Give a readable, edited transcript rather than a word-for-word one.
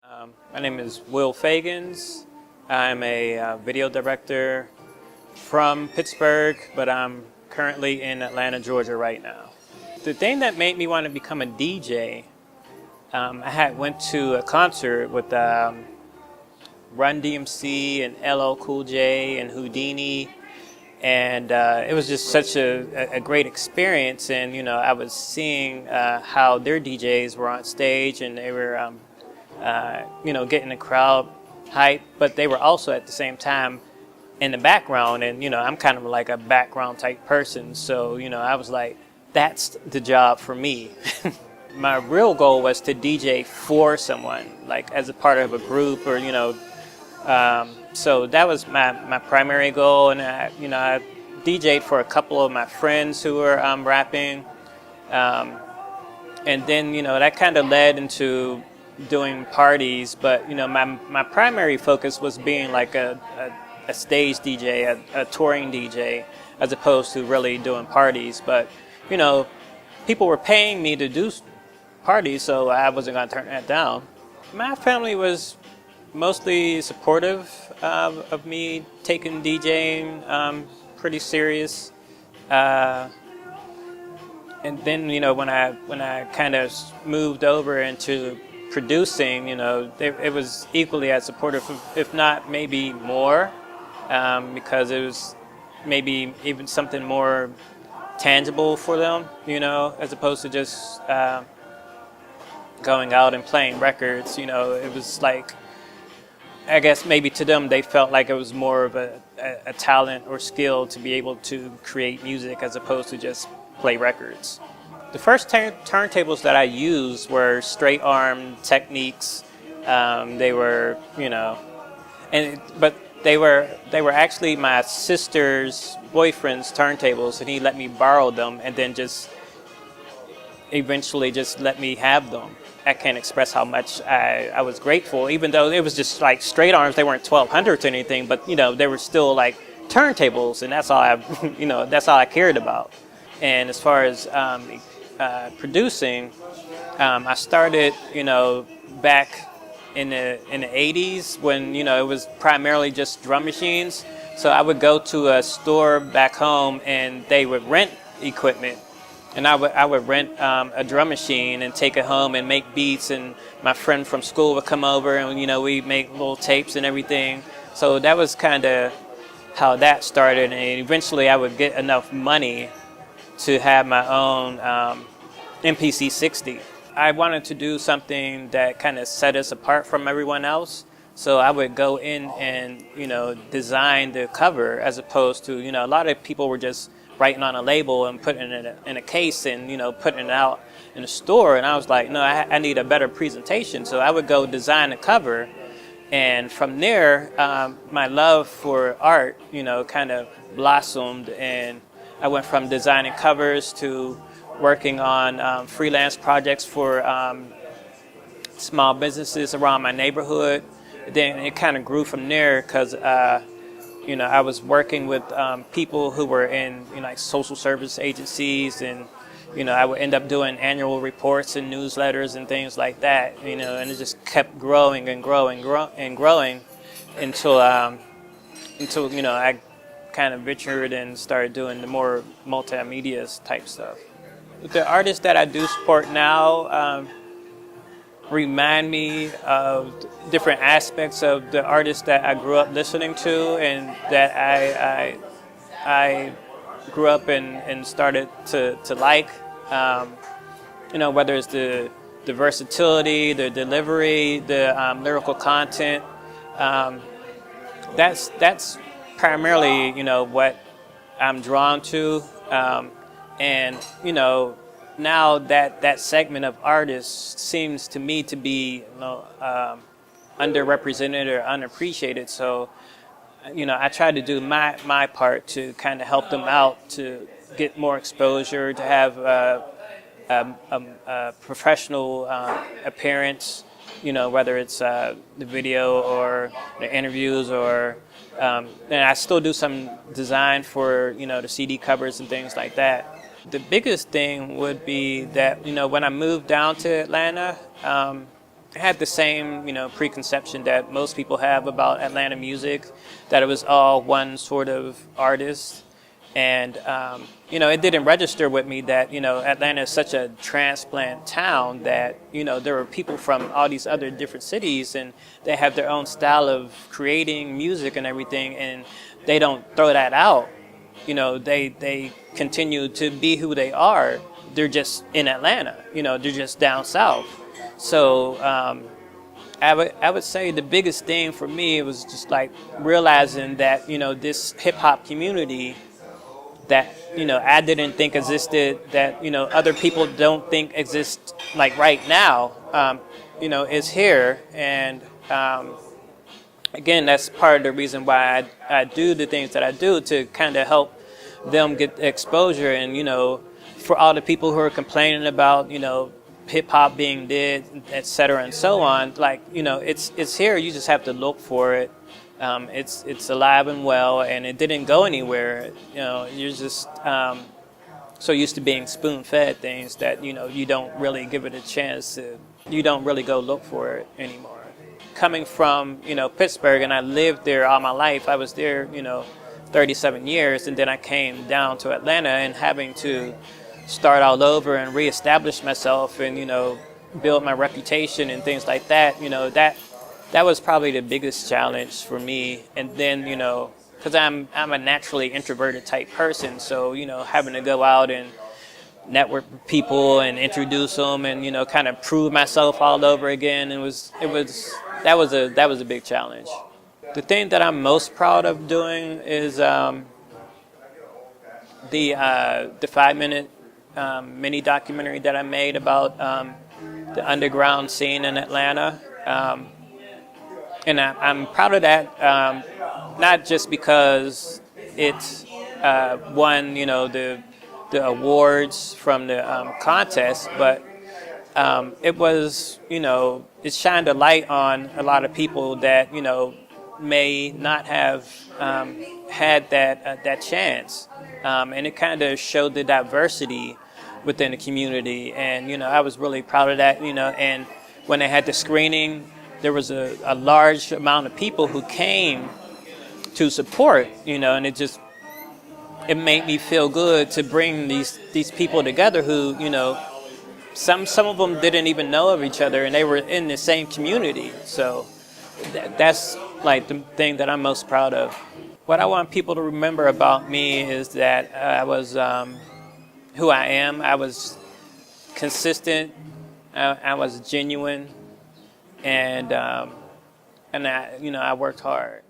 My name is Feagins. I'm a video director from Pittsburgh, but I'm currently in Atlanta, Georgia right now. The thing that made me want to become a DJ, I went to a concert with Run DMC and LL Cool J and Houdini, and it was just such a great experience. And I was seeing how their DJs were on stage, and they were getting the crowd hype, but they were also at the same time in the background. And I'm kind of like a background type person, so I was like, that's the job for me. My real goal was to DJ for someone, like as a part of a group, or so that was my primary goal. And I DJ'd for a couple of my friends who were rapping, and then that kind of led into doing parties. But my primary focus was being like a stage DJ, a touring DJ, as opposed to really doing parties. But people were paying me to do parties, so I wasn't going to turn that down. My family was mostly supportive of me taking DJing pretty serious. And then when I kind of moved over into producing, it was equally as supportive, if not maybe more, because it was maybe even something more tangible for them, as opposed to just going out and playing records. It was like, I guess maybe to them they felt like it was more of a talent or skill to be able to create music as opposed to just play records. The first turntables that I used were straight arm techniques. They were, but they were actually my sister's boyfriend's turntables, and he let me borrow them, and then just eventually just let me have them. I can't express how much I was grateful, even though it was just like straight arms. They weren't 1200s or anything, but they were still like turntables, and that's all that's all I cared about. And as far as producing, I started back in the 80s when it was primarily just drum machines. So I would go to a store back home, and they would rent equipment, and I would rent a drum machine and take it home and make beats. And my friend from school would come over, and we'd make little tapes and everything. So that was kind of how that started. And eventually I would get enough money to have my own MPC 60. I wanted to do something that kind of set us apart from everyone else. So I would go in and design the cover, as opposed to a lot of people were just writing on a label and putting it in a case and putting it out in a store. And I was like, no, I need a better presentation. So I would go design a cover, and from there my love for art kind of blossomed, and I went from designing covers to working on freelance projects for small businesses around my neighborhood. Then it kind of grew from there, because I was working with people who were in like social service agencies, and I would end up doing annual reports and newsletters and things like that. And it just kept growing and growing and growing until I kind of ventured and started doing the more multimedia type stuff. The artists that I do support now remind me of different aspects of the artists that I grew up listening to, and that I grew up and started to like. Whether it's the versatility, the delivery, the lyrical content. That's primarily what I'm drawn to. And now that segment of artists seems to me to be underrepresented or unappreciated. So I try to do my part to kind of help them out, to get more exposure, to have a professional appearance, whether it's the video or the interviews, or and I still do some design for the CD covers and things like that. The biggest thing would be that when I moved down to Atlanta, had the same, preconception that most people have about Atlanta music, that it was all one sort of artist. And, it didn't register with me that, Atlanta is such a transplant town that, there are people from all these other different cities and they have their own style of creating music and everything. And they don't throw that out. They continue to be who they are. They're just in Atlanta, they're just down south. So I would say the biggest thing for me was just like realizing that, this hip hop community that, I didn't think existed, that, other people don't think exists like right now, is here. And again, that's part of the reason why I do the things that I do, to kind of help them get exposure. And, for all the people who are complaining about, hip hop being dead, et cetera, and so on, like, it's here. You just have to look for it. It's alive and well, and it didn't go anywhere. You're just so used to being spoon-fed things that, you don't really give it a chance to, you don't really go look for it anymore. Coming from, Pittsburgh, and I lived there all my life. I was there, 37 years, and then I came down to Atlanta, and having to start all over and reestablish myself and, build my reputation and things like that, that was probably the biggest challenge for me. And then, because I'm a naturally introverted type person, so, having to go out and network with people and introduce them and, kind of prove myself all over again, that was a big challenge. The thing that I'm most proud of doing is the 5-minute mini documentary that I made about the underground scene in Atlanta. And I'm proud of that, not just because it won, the awards from the contest, but it was, it shined a light on a lot of people that, may not have had that chance. And it kind of showed the diversity within the community. And, I was really proud of that, and when they had the screening, there was a large amount of people who came to support, and it made me feel good to bring these people together who, some of them didn't even know of each other, and they were in the same community. So that's like the thing that I'm most proud of. What I want people to remember about me is that I was who I am. I was consistent. I was genuine. And I worked hard.